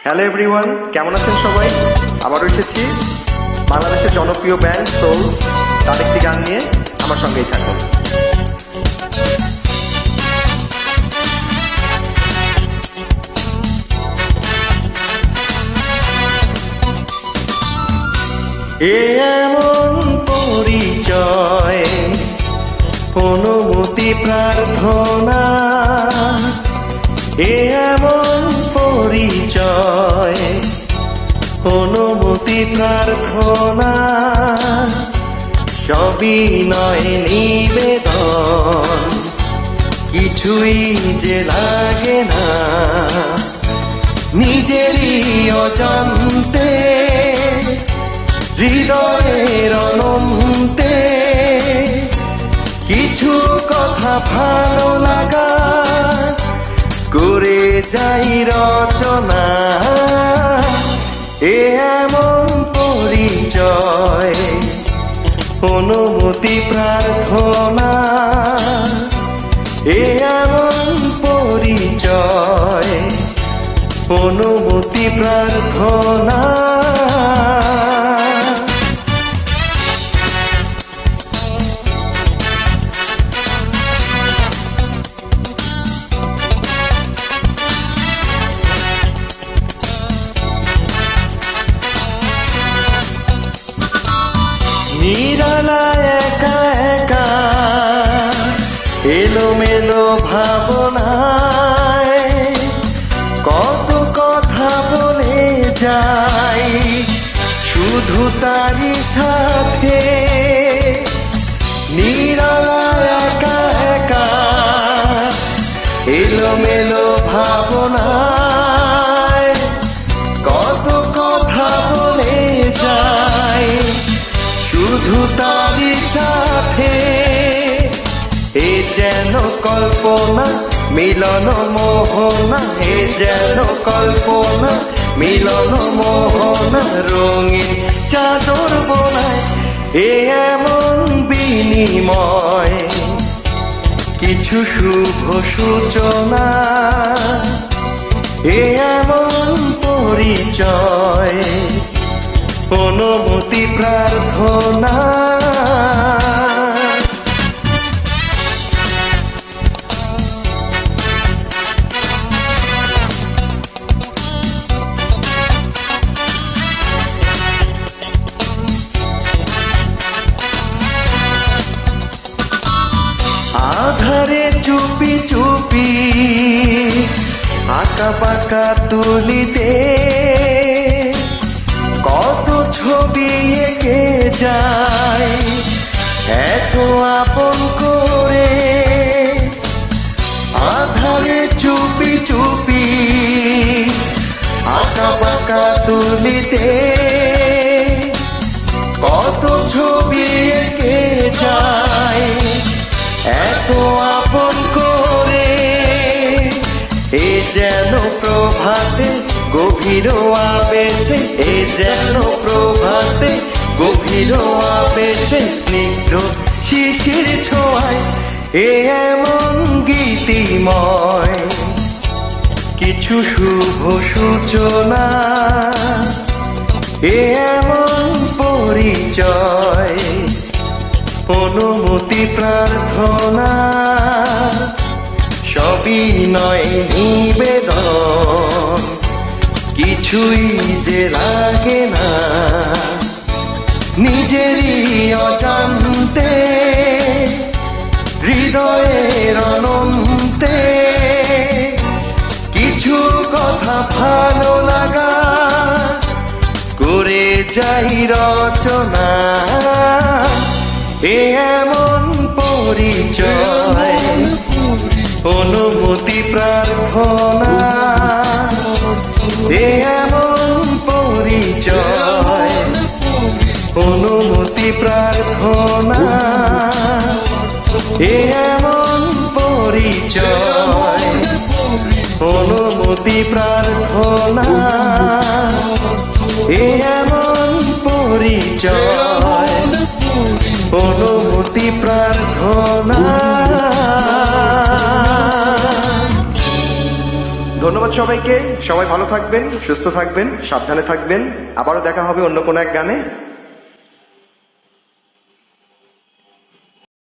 Hello everyone, কেমন আছেন সবাই? আবারও এসেছি বাংলাদেশের জনপ্রিয় ব্যান্ড সোলস তার একটি গান নিয়ে। আমার সঙ্গেই থাকুন। এ এমন পরিচয়, অনুমতি প্রার্থনা, এ এমন পরিচয়, অনুমতি প্রার্থনা, সবই নয় নিবেদন, কিছুই যে লাগে না, নিজেরই অজান্তে, হৃদয়ের অনন্তে, কিছু কথা ভালো লাগা করে যাই রচনা। এ এমন পরিচয়, অনুমতি প্রার্থনা, এ এমন পরিচয়, অনুমতি প্রার্থনা। নিরালা একা একা এলোমেলো ভাবনায় কত কথা বলে যাই শুধু তারই সাথে। নিরালা একা একা এলোমেলো ভাবনায় কত কথা বলে যাই শুধু তারই সাথে। এ যেন কল্পনা মিলন মোহনা, এ যেন কল্পনা মিলন মোহনা, রঙিন চাদর বোনায় এ এমন বিনিময়, কিছু শুভ সূচনা। এ এমন পরিচয়, অনুমতি প্রার্থনা। আধারে চুপি চুপি আঁকা বাঁকা তুলিতে কত ছবি এঁকে যায় এত আপন করে। আধারে চুপি চুপি আঁকা বাঁকা তুলিতে কত ছবি এঁকে যায় এত আপন করে। এ যেন প্রভাতে গভীর আবেশে, এ যেন প্রভাতে গভীর আবেশে, স্নিগ্ধ শিশির ছোঁয়ায় এ এমন গীতিময়, কিছু শুভ সূচনা। এ এমন পরিচয়, অনুমতি প্রার্থনা, সবই নয় নিবেদন, কিছুই যে লাগে না, নিজেরই অজান্তে, হৃদয়ের অনন্তে, কিছু কথা ভালো লাগা করে যাই রচনা। এ এমন পরিচয়, অনুমতি প্রার্থনা, এ এমন পরিচয়, অনুমতি প্রার্থনা, এ এমন পরিচয়, অনুমতি প্রার্থনা, এ এমন পরিচয়, অনুমতি প্রার্থনা। ধন্যবাদ সবাইকে। সবাই ভালো থাকবেন, সুস্থ থাকবেন, সাবধানে থাকবেন। আবারও দেখা হবে অন্য কোনো এক গানে।